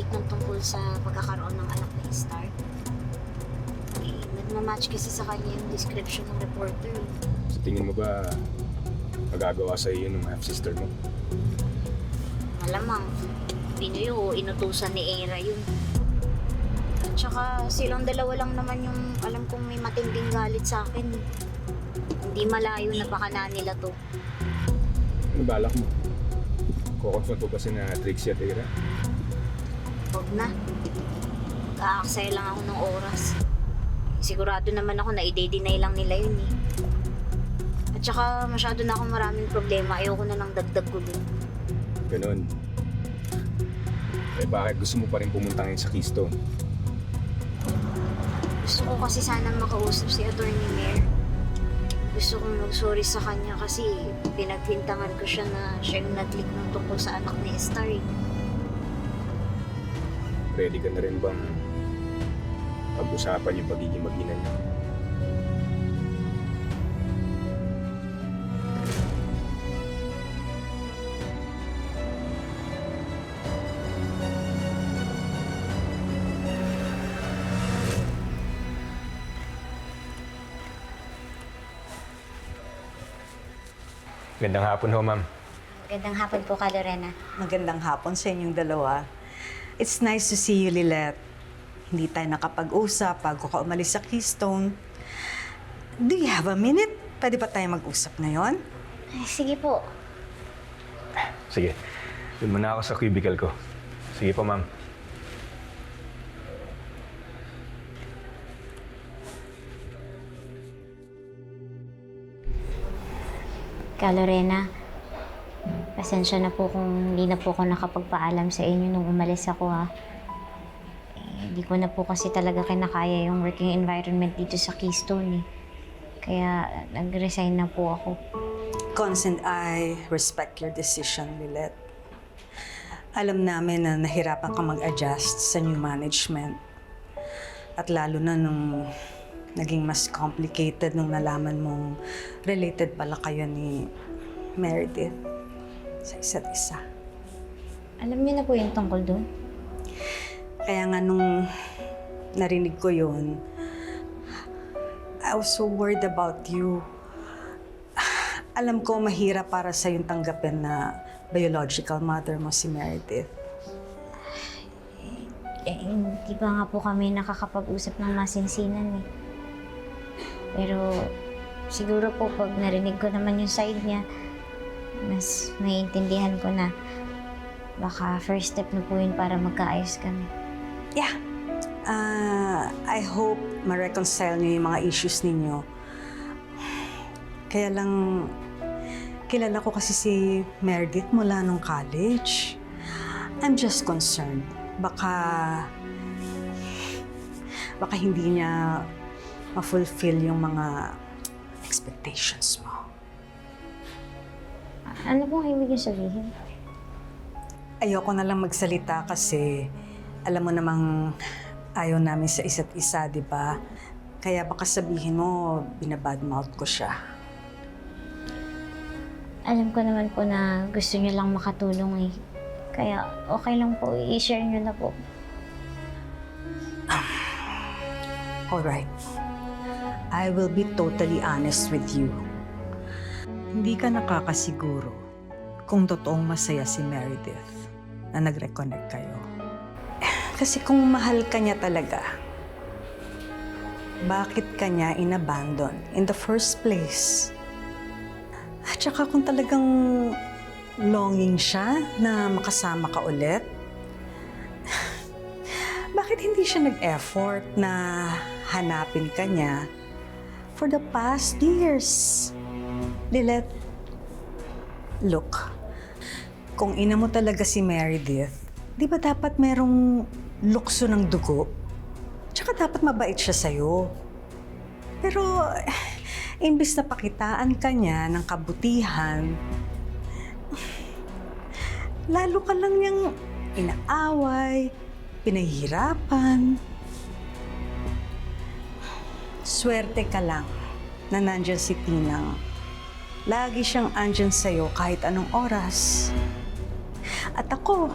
nag-leak ng tungkol sa pagkakaroon ng anak ni Star. Eh, nagmamatch kasi sa kanya yung description ng reporter. Sa tingin mo ba magagawa sa iyo ng half-sister mo? Malamang, Pinoy o inutusan ni Era yun. At saka silang dalawa lang naman yung alam kong may matinding galit sa akin. Hindi malayo na baka na nila to. Ano balak mo? Kukonfront mo ba si na Trixie at Ira? Huwag na. Kaaksaya lang ako ng oras. Sigurado naman ako na i-deny lang nila yun eh. At saka masyado na akong maraming problema. Ayoko na ng dagdag gulo. Ganon. Eh bakit gusto mo pa rin pumunta ngayon sa Keystone? Gusto ko kasi sanang makausap si Attorney Mayor. Gusto kong mag-sorry sa kanya kasi pinagbintangan ko siya na siya yung nag-leak ng tungkol sa anak ni Star. Ready ka na rin bang pag-usapan yung pagiging mag-ina niya? Gandang hapon ho, ma'am. Magandang hapon po ka, Lorena. Magandang hapon sa inyong dalawa. It's nice to see you, Lilet. Hindi tayo nakapag-usap bago ka umalis sa Keystone. Do you have a minute? Pwede ba tayo mag-usap ngayon? Ay, sige po. Sige. Doon muna ako sa cubicle ko. Sige po, ma'am. Ka, Lorena, pasensya na po kung hindi na po ako nakapagpaalam sa inyo nung umalis ako ha. Hindi ko na po kasi talaga kinakaya yung working environment dito sa Keystone eh. Kaya nag-resign na po ako. Cons and I respect your decision, Lilet. Alam namin na nahirapan ka mag-adjust sa new management. At lalo na nung naging mas complicated nung nalaman mong related pala kayo ni Meredith sa isa't isa. Alam niyo na po yung tungkol doon? Kaya nga nung narinig ko yun, I was so worried about you. Alam ko mahirap para sa yung tanggapin na biological mother mo si Meredith. Hindi pa nga po kami nakakapag-usap ng masinsinan eh. Pero siguro po pag narinig ko naman yung side niya, mas naiintindihan ko na baka first step na po yun para magkaayos kami. Yeah. I hope ma-reconcile niyo yung mga issues ninyo. Kaya lang, kilala ko kasi si Meredith mula nung college. I'm just concerned. Baka hindi niya ma-fulfill yung mga expectations mo. Ano pong ibig niyo sabihin? Ayoko na lang magsalita kasi alam mo namang ayaw namin sa isa't isa, di ba? Kaya baka sabihin mo, binabadmouth ko siya. Alam ko naman po na gusto niyo lang makatulong eh. Kaya okay lang po, i-share niyo na po. Alright. I will be totally honest with you. Hindi ka nakakasiguro kung totoong masaya si Meredith na nag-reconnect kayo. Kasi kung mahal ka niya talaga, bakit ka niya inabandon in the first place? At saka kung talagang longing siya na makasama ka ulit, bakit hindi siya nag-effort na hanapin ka niya for the past years? Lilet, look, kung ina mo talaga si Meredith, di ba dapat merong lukso ng dugo? Tsaka dapat mabait siya sa'yo. Pero, imbis na pakitaan ka niya ng kabutihan, lalo ka lang niyang inaaway, pinahihirapan. Swerte ka lang na nandyan si Tinang. Lagi siyang andyan sa'yo kahit anong oras. At ako,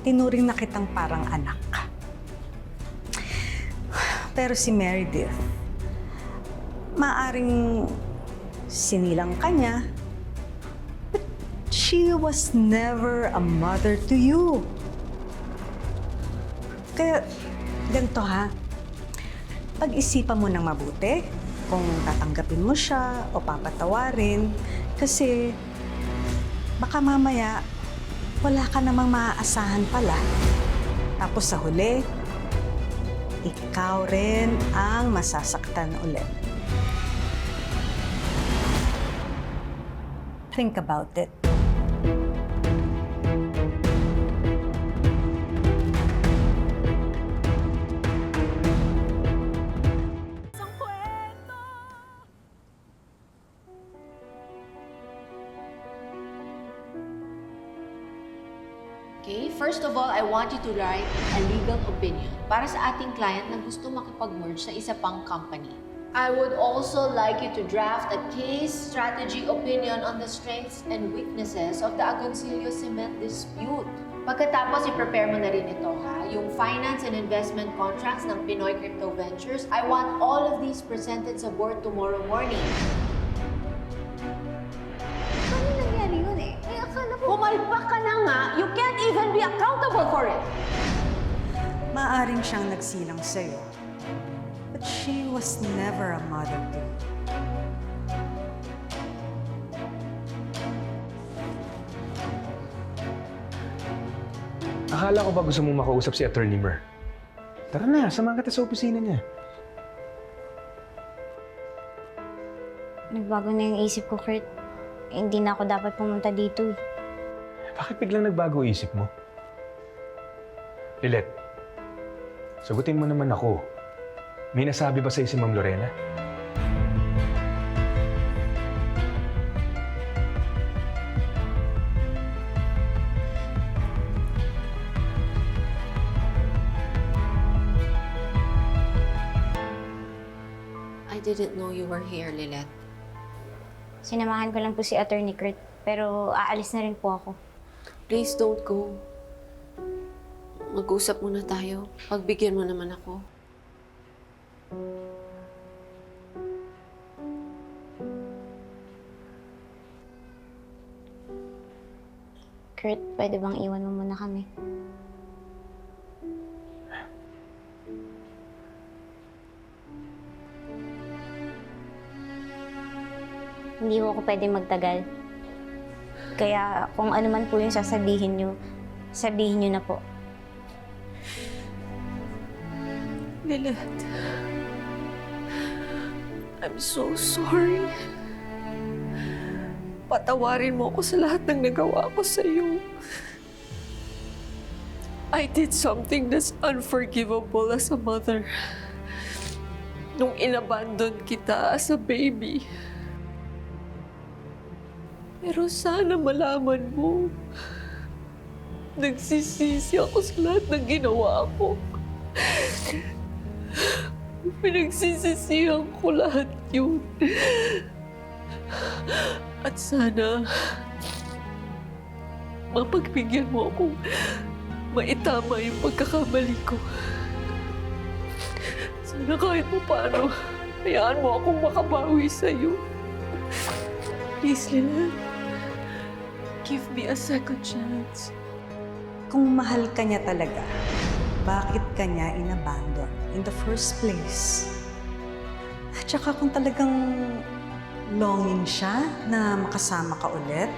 tinuring na kitang parang anak. Pero si Meredith, maaring sinilang ka niya, but she was never a mother to you. Kaya, ganito ha, pag-isipan mo ng mabuti kung tatanggapin mo siya o papatawarin kasi baka mamaya wala ka namang maaasahan pala. Tapos sa huli, ikaw rin ang masasaktan ulit. Think about it. Okay, first of all, I want you to write a legal opinion para sa ating client na gusto makipag-merge sa isa pang company. I would also like you to draft a case strategy opinion on the strengths and weaknesses of the Agoncillo Cement dispute. Pagkatapos, i-prepare mo na rin ito, ha? Yung finance and investment contracts ng Pinoy Crypto Ventures. I want all of these presented sa board tomorrow morning. Paano nangyari yun eh? Eh, akala ko... Pumalpak ka na nga, you can't even be accountable for it. Maaring siyang nagsilang sa'yo, but she was never a mother to you. Akala ko ba gusto mong makausap si Attorney Mer? Tara na, samahan kita sa opisina niya. Nagbago na yung isip ko, Kurt. Eh, hindi na ako dapat pumunta dito eh. Bakit biglang nagbago isip mo? Lilet, sagutin mo naman ako. May nasabi ba sa'yo si Ma'am Lorena? I didn't know you were here, Lilet. Sinamahan ko lang po si Attorney Kurt, pero aalis na rin po ako. Please don't go. Mag-usap muna tayo. Pagbigyan mo naman ako. Kurt, pwede bang iwan mo muna kami? Hindi ko pwede magtagal. Kaya kung ano man po yung sasabihin nyo na po. Lilet, I'm so sorry. Patawarin mo ako sa lahat ng nagawa ko sa iyo. I did something that's unforgivable as a mother. Nung inabandon kita as a baby. Pero sana malaman mo, nagsisisi ako sa lahat ng ginawa ko. Pinagsisisihan ko lahat yun. At sana, mapagbigyan mo akong maitama yung pagkakamali ko. Sana kahit mo paano, hayaan mo akong makabawi sa'yo. Please, Lilet. Give me a second chance. Kung mahal ka niya talaga, bakit ka niya inabandon in the first place? At saka kung talagang longing siya na makasama ka ulit,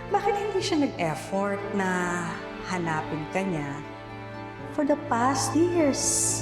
bakit hindi siya nag-effort na hanapin ka niya for the past years?